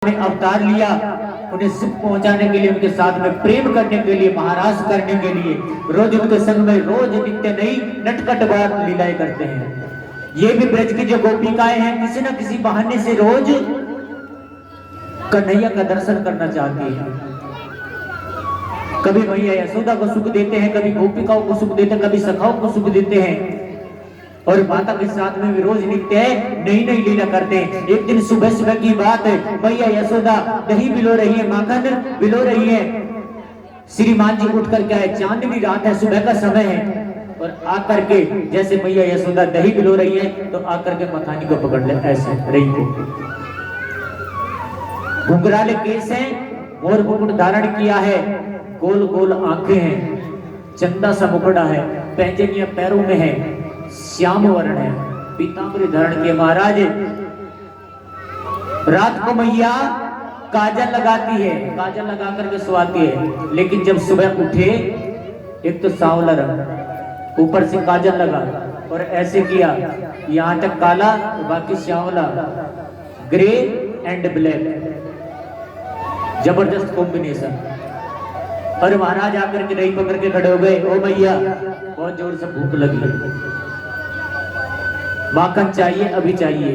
ने अवतार लिया उन्हें सुख पहुंचाने के लिए, उनके साथ में प्रेम करने के लिए, महाराज करने के लिए। रोज उनके संग में रोज नित्य नई नटखट बात लीलाएं करते हैं। ये भी ब्रज की जो गोपिकाएं हैं किसी न किसी बहाने से रोज कन्हैया का दर्शन करना चाहती हैं। कभी मैया यशोदा को सुख देते हैं, कभी गोपिकाओं को सुख देते हैं, कभी सखाओं को सुख देते हैं और माता के साथ में भी रोज नित्य नई नई लीला करते हैं। एक दिन सुबह सुबह की बात है, मैया यशोदा दही बिलो रही है, माखन बिलो रही है। श्रीमान जी उठ कर क्या है, चांदनी रात है, सुबह का समय है और आकर के जैसे मैया यशोदा दही बिलो रही है तो आकर के मखानी को पकड़ ले, ऐसे रही को घुंघराले केस है, मोर मुकुट धारण किया है, गोल गोल आंखें हैं, चंदा सा मुखड़ा है, पैंजनिया पैरों में है, श्याम वर्ण है, पीतांबरी धारण के महाराज। रात को मैया काजल लगाती है, काजल लगा करके सोती है, लेकिन जब सुबह उठे एक तो सांवला रंग, ऊपर से काजल लगा और ऐसे किया, यहां तक काला तो बाकी श्यामला, ग्रे एंड ब्लैक, जबरदस्त कॉम्बिनेशन। और महाराज आकर के नहीं पकड़ के खड़े हो गए, ओ मैया बहुत जोर से भूख लगी, माखन चाहिए, अभी चाहिए।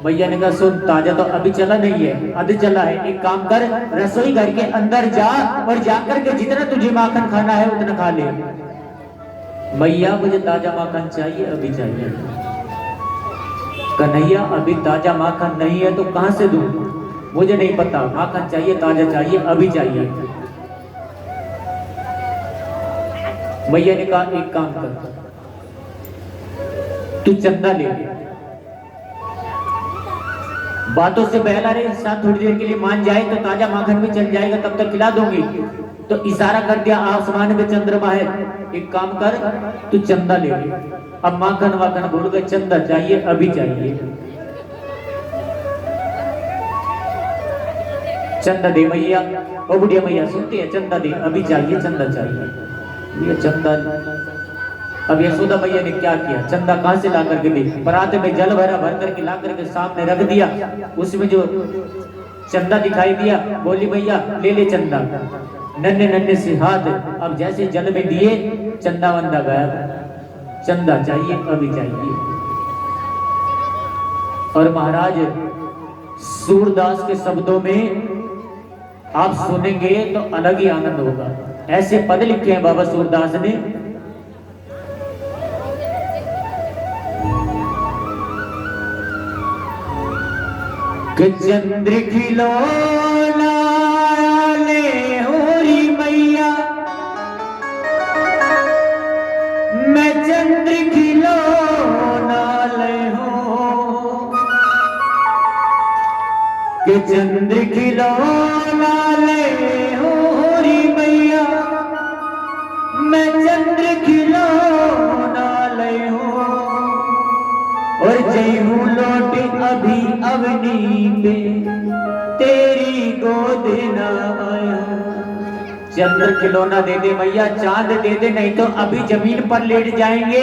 मैया ने कहा सुन, ताजा तो अभी चला नहीं है, अभी चला है, एक काम कर, रसोई घर के अंदर जा और जाकर के जितना तुझे माखन खाना है उतना खा ले। मैया मुझे ताजा माखन चाहिए, अभी चाहिए। कन्हैया अभी ताजा माखन नहीं है तो कहां से दूं, मुझे नहीं पता, माखन चाहिए, ताजा चाहिए, अभी चाहिए। मैया ने कहा एक काम कर, तू चंदा ले, बातों से बहला रहे, साथ थोड़ी देर के लिए मान जाए तो ताजा माखन भी चल जाएगा, तब तक खिला दूंगी। तो इशारा कर दिया, आसमान में चंद्रमा है, एक काम कर तू चंदा ले। अब माखन वाखन भूल गए, चंदा चाहिए, अभी चाहिए। चंदा दे मैया, ओ बुढ़िया मैया सुनती है, चंदा दे, अभी चाहिए, चंदा चाहिए। ये चंदा, अब यशोदा मैया ने क्या किया, चंदा कहां से ला करके दी, पराते में जल भरा, भर करके ला करके सामने रख दिया, उसमें जो चंदा दिखाई दिया, बोली मैया ले ले चंदा। नन्हे नन्हे से हाथ अब जैसे जल में दिए, चंदा वंदा गया, चंदा चाहिए, अभी चाहिए। और महाराज सूरदास के शब्दों में आप सुनेंगे तो अलग ही आनंद होगा। ऐसे पद लिखे हैं बाबा सूरदास ने, कि चंद्र खिलौना ले होरी मैया, मैं चंद्र खिलौना ले हो, कि चंद्र खिलौना ले होरी मैया, मैं चंद्र खिलौना ले हो, और जय हूँ लौट अभी अवनी पे, तेरी गोद न आया। चंद्र खिलौना दे दे मैया, चांद दे दे, नहीं तो अभी जमीन पर लेट जाएंगे,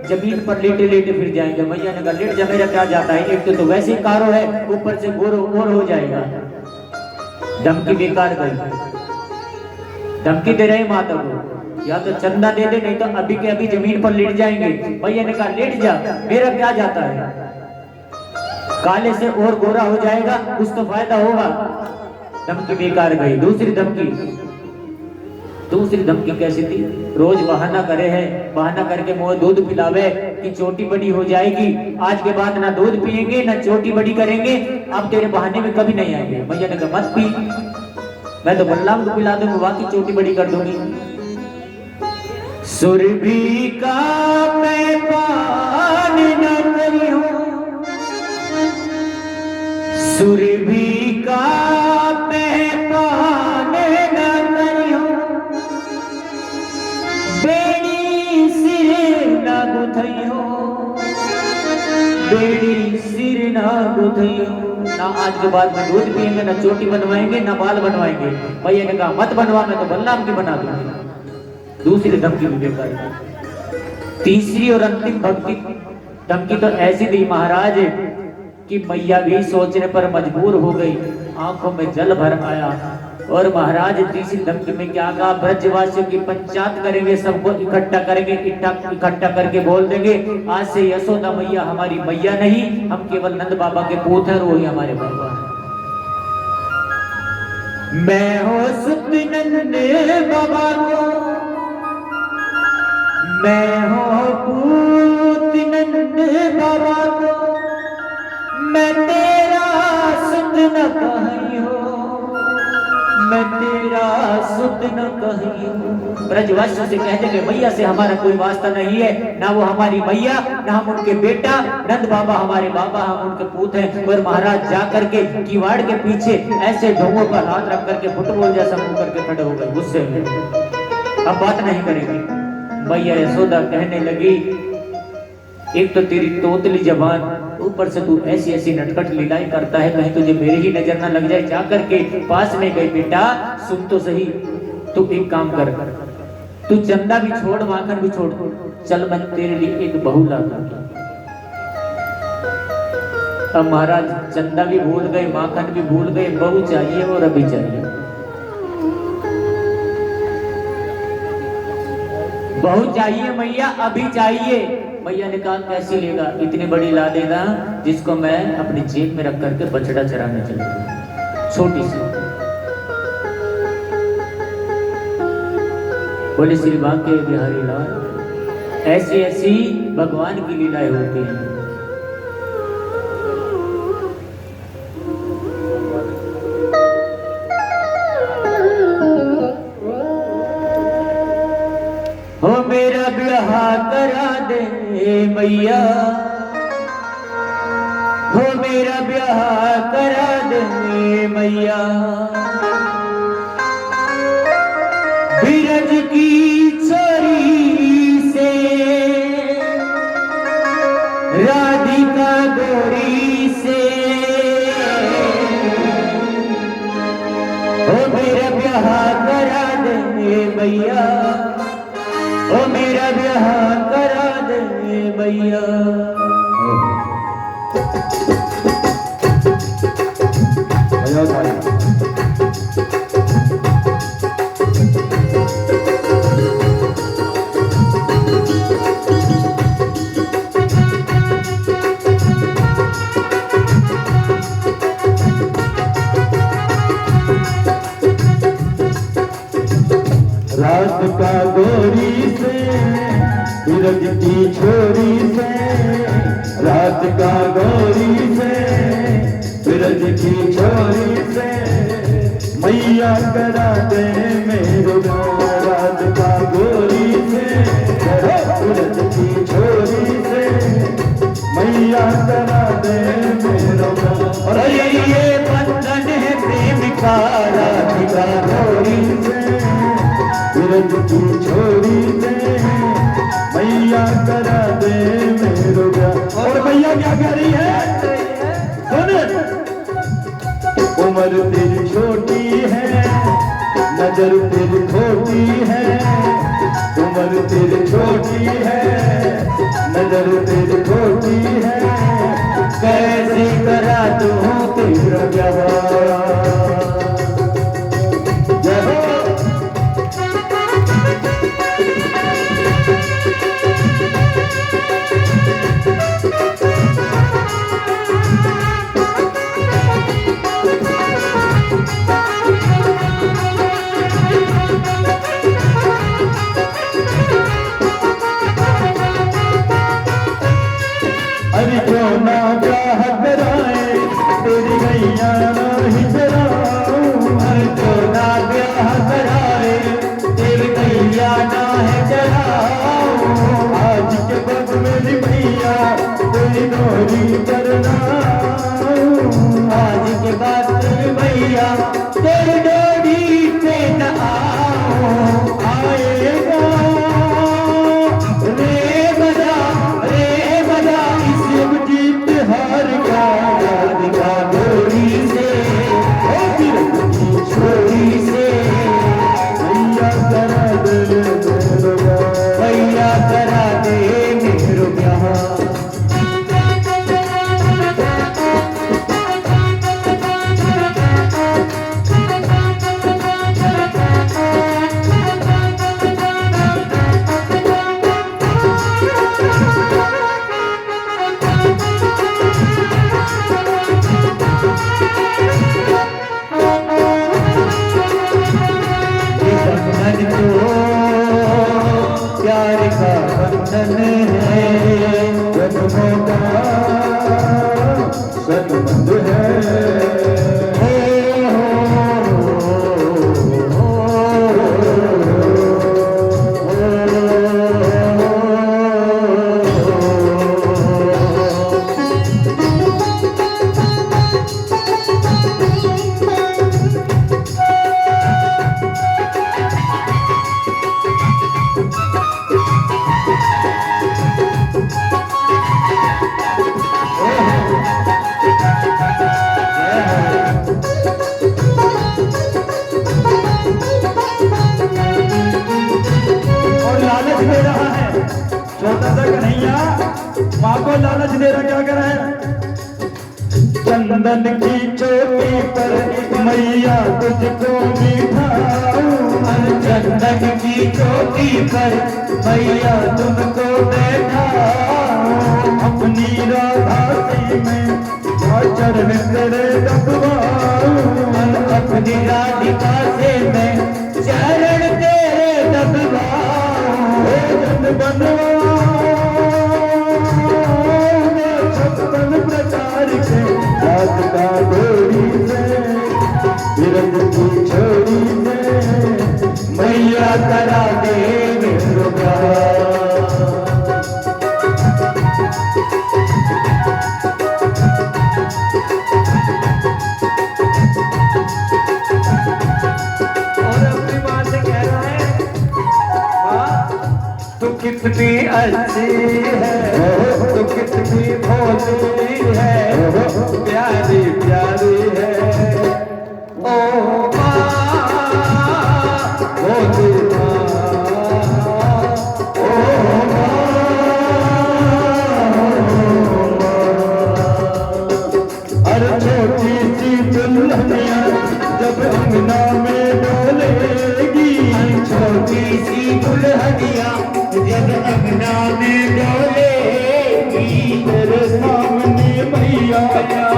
जमीन पर लेटे लेटे फिर जाएंगे। मैया ने कहा लेट जा, मेरा क्या जाता है, एक तो वैसे ही कारो है, ऊपर से गोर हो जाएगा। धमकी बेकार गई, धमकी दे रहे माता को, या तो चंदा दे दे, नहीं तो अभी के अभी जमीन पर लेट जाएंगे। भैया ने कहा लेट जा, मेरा क्या जाता है, काले से और गोरा हो जाएगा, कुछ तो फायदा होगा। धमकी बेकार गई। दूसरी धमकी कैसी थी, रोज बहाना करे है, बहाना करके मोह दूध पिलावे कि चोटी बड़ी हो जाएगी, आज के बाद ना दूध पिएंगे ना चोटी बड़ी करेंगे, अब तेरे बहाने में कभी नहीं आएंगे। भैया ने कहा मत पी, मैं तो बलराम को पिला दूंगा, बाकी चोटी बड़ी कर दूंगी। सुरभि का मैं पान न करी हूं, सुरभि का मैं पान न करी हूं, बेड़ी सिर न गुथई हो, बेड़ी सिर न गुथई हो। ना आज के बाद में दूध पिएंगे, ना चोटी बनवाएंगे, ना बाल बनवाएंगे। भैया ने कहा मत बनवा, मैं तो बलराम की बना दूंगी। दूसरी धमकी भी बेकार। तीसरी और अंतिम धमकी तो ऐसी दी महाराज कि मैया भी सोचने पर मजबूर हो गई, आंखों में जल भर आया। और महाराज तीसरी धमकी में क्या कहा, ब्रजवासियों की पंचायत करेंगे, सबको इकट्ठा करेंगे, इकट्ठा करके बोल देंगे आज से यशोदा मैया हमारी मैया नहीं, हम केवल नंद बाबा के पूत हैं, वही हमारे बाबा है। मैं हो सुत नंद बाबा को, मैं हो पूत नंद बाबा को, मैं तेरा सुत न कहीं हो, मैं तेरा सुत न कहीं हूं। ब्रजवासियों से कहते कि मैया से हमारा कोई वास्ता नहीं है, ना वो हमारी मैया ना हम उनके बेटा, नंद बाबा हमारे बाबा, हम उनके पूत हैं। और महाराज जा करके किवाड़ के पीछे ऐसे ढोंगों पर हाथ रख करके फुटबॉल जैसा मुंह करके खड़े हो गए गुस्से में, अब बात नहीं करेंगे। मैया यशोदा कहने लगी, एक तो तेरी तोतली जबान, ऊपर से तू ऐसी ऐसी नटखट लीलाएं करता है, कहीं तुझे मेरी ही नजर ना लग जाए। जा करके पास में गई, बेटा सुन तो सही, तू एक काम कर, तू चंदा भी छोड़, माखन भी छोड़, चल मैं तेरे लिए एक बहू लाता। अब महाराज चंदा भी भूल गए, माखन भी भूल गए, बहू चाहिए और अभी चाहिए, बहू चाहिए मैया, अभी चाहिए। मैया ने कहा कैसे लेगा, इतनी बड़ी ला देगा जिसको मैं अपनी जेब में रख करके बछड़ा चराने चलूंगा, छोटी सी। बोले श्री बांके बिहारी लाल, ऐसी ऐसी भगवान की लीलाएं होती हैं। हो मेरा ब्याह करा दे मैया, हो मेरा ब्याह करा दे मैया, बिरज की छोरी से, राधिका गोरी से, हो मेरा ब्याह करा दे मैया, ओ मेरा ब्याह करा दे मैया। रात का गोरी से, बिरज की छोरी से, रात का गोरी से, बिरज की छोरी से, मैया करा दे मेरो ब्याह। रात का गोरी से, बिरज की छोरी से, मैया करा दे मेरो ब्याह। और ये बंधन है प्रेम का, राधिका गोरी से, बिरज की छोरी से, मैया करा दे मेरो ब्याह। और मैया क्या कह रही है सुन, उम्र तेरी छोटी है, नजर तेरी खोटी है, उम्र तेरी छोटी है, नजर तेरी खोटी है, कैसे करा दूं तेरा ब्याह। अरे क्यों ना ब्याह कराए, तेरी गैया नहीं चराऊं। अरे क्यों ना ब्याह कराए, तेरी गैया ना है चराऊं। आज के बाद मेरी मैया कोई नौरी करना, आज के बाद तेरी मैया तेरा क्या कर रहा है? चंदन की चोटी पर मैया तुझको बिठाऊं, चंदन की चोटी पर मैया तुमको बैठाऊं, अपनी राधा सी में चरण तेरे दबवाऊं, अपनी राधिका से मैं चरण तेरे दबवाऊं, जन बनवा छप्पन प्रकार के रात का डोरी से, विरत की छोड़ी से मैया करा दे मेरे प्यार। और अपनी माँ से कह रहा है, माँ तू कितनी अच्छी है, तू कितनी भोली है, प्यारी प्यारी है, ओ माँ भोली माँ, ओ माँ। हर छोटी सी दुल्हनिया जब अंगना में डोलेगी, छोटी सी दुल्हनिया जब अंगना में डोलेगी, तेरे सामने मैया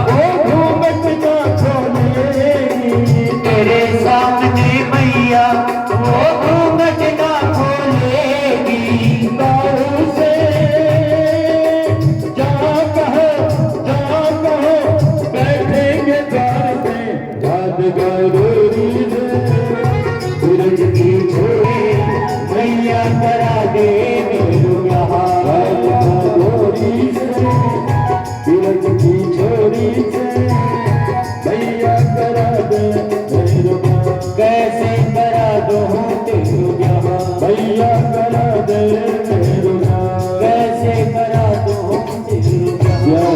वो घूंघट ना खोलेगी, तेरे सामने मैया वो घूंघट ना खोलेगी, बाहू से जा कहो बैठेंगे द्वार पे, यादगार डोरी से सूरज की छोड़ी मैया करा दे मेरू यहाँ, डोरी से सूरज की छोरी से भैया करा दे मेरे माँ, कैसे करा दो तेरू यहाँ, भैया करा दे मेरे माँ, कैसे करा दो तेरू यहाँ।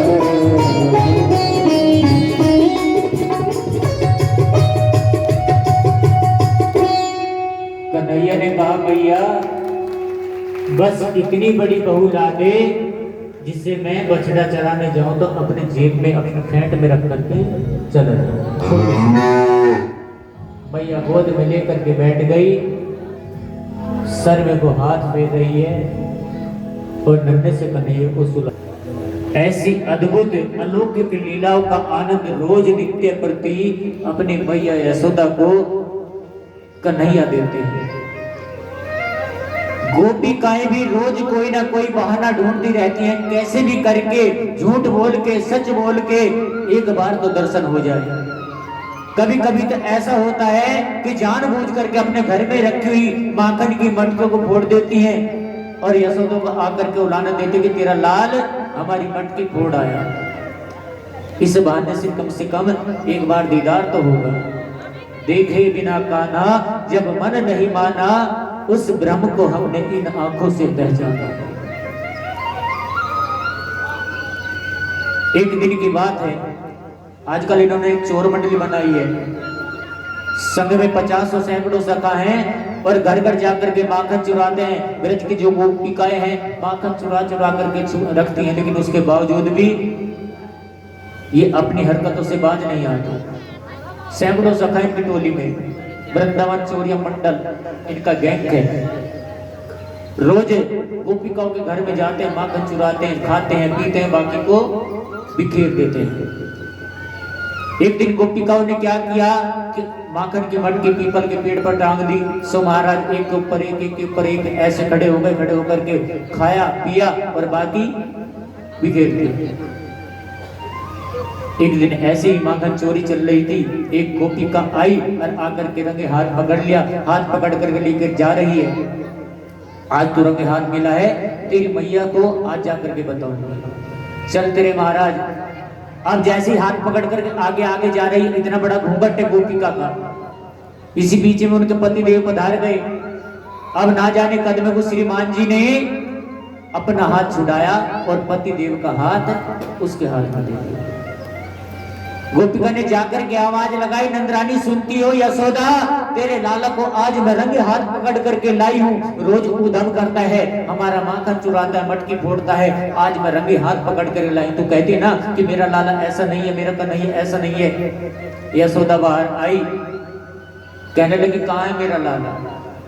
कन्हैया ने कहा भैया बस इतनी बड़ी बहू ला दे जिससे मैं बछड़ा चराने जाऊं तो अपने जेब में अपने फेंट में रख करके चला जाऊं। भैया गोद में लेकर के बैठ गई, सर में को हाथ फेर रही है और नन्हे से कन्हैया को सुला। ऐसी अद्भुत अलौकिक लीलाओं का आनंद रोज नित्य प्रति अपनी मैया यशोदा को कन्हैया देते हैं। गोपिकाएं भी रोज कोई ना कोई बहाना ढूंढती रहती हैं, कैसे भी करके झूठ बोल के सच बोल के एक बार तो दर्शन हो जाए। कभी कभी तो ऐसा होता है कि जानबूझ करके अपने घर में रखी हुई माखन की मटकों को फोड़ देती हैं और यशोदा को आकर के उलाना देते कि तेरा लाल हमारी मटकी फोड़ आया। इस बहाने से कम एक बार दीदार तो होगा। देखे बिना कान्हा जब मन नहीं माना, उस ब्रह्म को हमने इन आंखों से पहचाना। एक दिन की बात है, आजकल इन्होंने एक चोर मंडली बनाई है। संघ में 50 सैकड़ों सखा हैं और घर घर जाकर के माखन चुराते हैं। ब्रज की जो गोपिकाएं हैं माखन चुरा चुरा करके रखती हैं, लेकिन उसके बावजूद भी ये अपनी हरकतों से बाज नहीं आते। सैकड़ों सखा इनकी टोली में, वृंदावन चोरिया मंडल इनका गैंग है। रोज गोपिकाओं के घर में जाते हैं, माखन चुराते हैं, खाते हैं, पीते हैं, बाकी को बिखेर देते हैं। एक दिन गोपिकाओं ने क्या किया कि माखन की मटकी पीपल के पेड़ पर टांग दी। सो महाराज एक के ऊपर एक के ऊपर एक ऐसे खड़े हो गए, खड़े होकर के खाया पिया और बाकी बिखेर दिए। एक दिन ऐसे ही माखन चोरी चल रही थी, एक गोपिका आई और आकर के रंगे हाथ पकड़ लिया, हाथ पकड़ करके लेकर जा रही है। आज तो रंगे हाथ मिला है, तेरी मैया को आज जा करके बताऊंगी। चल तेरे महाराज। अब जैसे ही हाथ पकड़ करके आगे आगे जा रही, इतना बड़ा घूंघट है गोपिका का। इसी बीच में उनके पति देव पधार गए। अब ना जाने कदम को श्रीमान जी ने अपना हाथ छुड़ाया और पति देव का हाथ उसके हाथ में दे दिया। गोपिका ने जाकर के आवाज लगाई, नंदरानी सुनती हो यशोदा, तेरे लाला को आज मैं रंगे हाथ पकड़ करके लाई हूँ। रोज उधम करता है, हमारा माखन चुराता है, मटकी फोड़ता है, आज मैं रंगे हाथ पकड़ कर लाई। तू कहती ना कि मेरा लाला ऐसा नहीं है, मेरा का नहीं है, ऐसा नहीं है। यशोदा बाहर आई, कहने लगी कहाँ है मेरा लाला।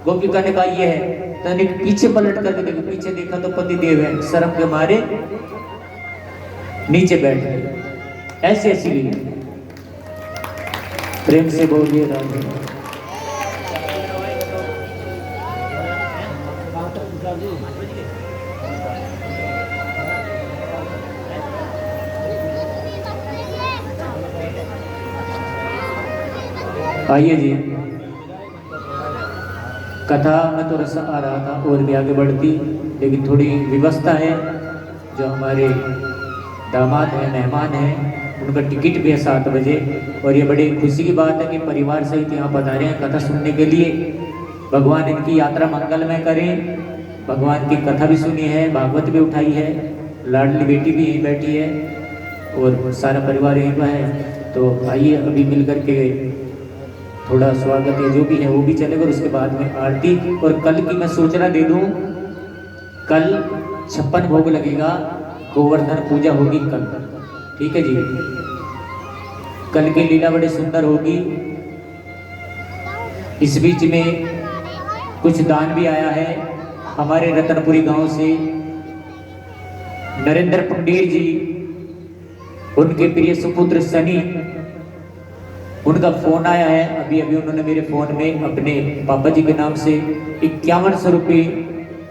गोपिका ने कहा ये है। तो पीछे पलट करके देखा, पीछे देखा तो पति देव है, शर्म के मारे नीचे बैठ गए। ऐसी ऐसी लीला, प्रेम से बोलिए राधे। आइए जी, कथा में तो रस आ रहा था और भी आगे बढ़ती, लेकिन थोड़ी व्यवस्था है। जो हमारे दामाद हैं, मेहमान हैं, उनका टिकट भी है 7 बजे। और ये बड़ी खुशी की बात है कि परिवार सहित यहाँ पधारे हैं कथा सुनने के लिए। भगवान इनकी यात्रा मंगलमय करें। भगवान की कथा भी सुनी है, भागवत भी उठाई है, लाडली बेटी भी यहीं बैठी है और सारा परिवार यहीं पर है। तो आइए अभी मिल करके थोड़ा स्वागत है जो भी है वो भी चलेगा, और उसके बाद में आरती। और कल की मैं सूचना दे दूं, कल 56 भोग लगेगा, गोवर्धन पूजा होगी कल, ठीक है जी। कल की लीला बड़ी सुंदर होगी। इस बीच में कुछ दान भी आया है हमारे रतनपुरी गांव से। नरेंद्र पंडित जी, उनके प्रिय सुपुत्र सनी, उनका फोन आया है अभी अभी। उन्होंने मेरे फोन में अपने पापा जी के नाम से 5100 रुपये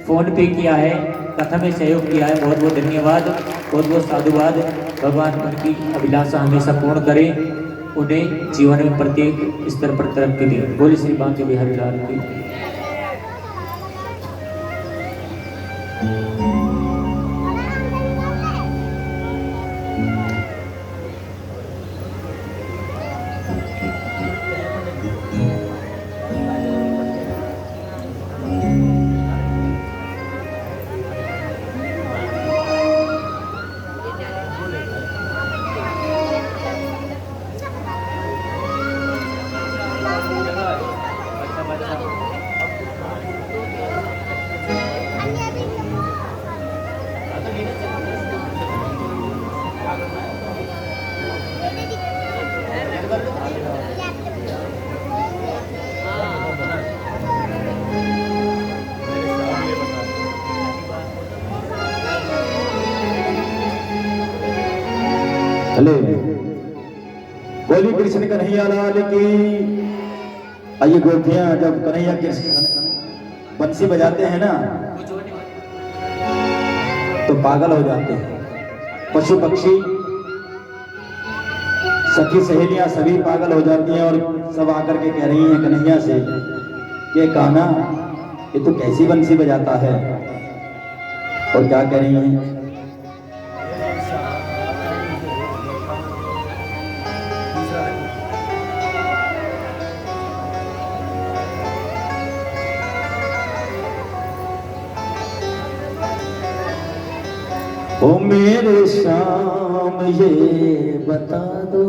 फोन पे किया है, कथा में सहयोग किया है। बहुत बहुत धन्यवाद, बहुत बहुत साधुवाद। भगवान उनकी अभिलाषा हमेशा पूर्ण करे, उन्हें जीवन में प्रत्येक स्तर पर तरक्की दे। बोले श्री बांके बिहारी लाल की। चले, बोली कृष्ण कन्हैया लाल की। आइए गोपियां जब कन्हैया कृष्ण बंसी बजाते हैं ना तो पागल हो जाते हैं। पशु पक्षी, सखी सहेलियां सभी पागल हो जाती हैं और सब आकर के कह रही हैं कन्हैया से कि कान्हा ये तो कैसी बंसी बजाता है। और क्या कह रही हैं, ओ मेरे शाम ये बता दो,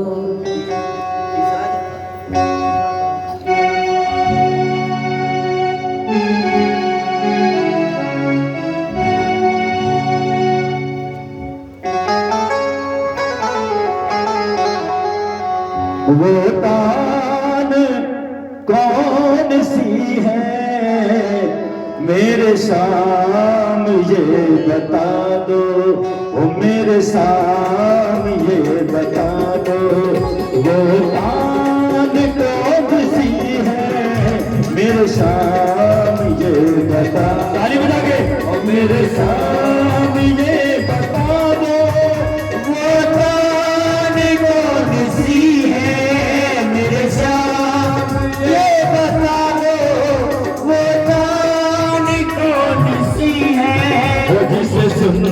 वो तान कौन सी है मेरे शाम ये बता दो, ओ मेरे शाम ये बता दो। वो तान कौन सी है मेरे शाम ये बता, ताली बजा के, ओ मेरे शाम ये बता दो। वो तान कौन सी है मेरे शाम ये बता दो। वो तान कौन सी है जिसे सुन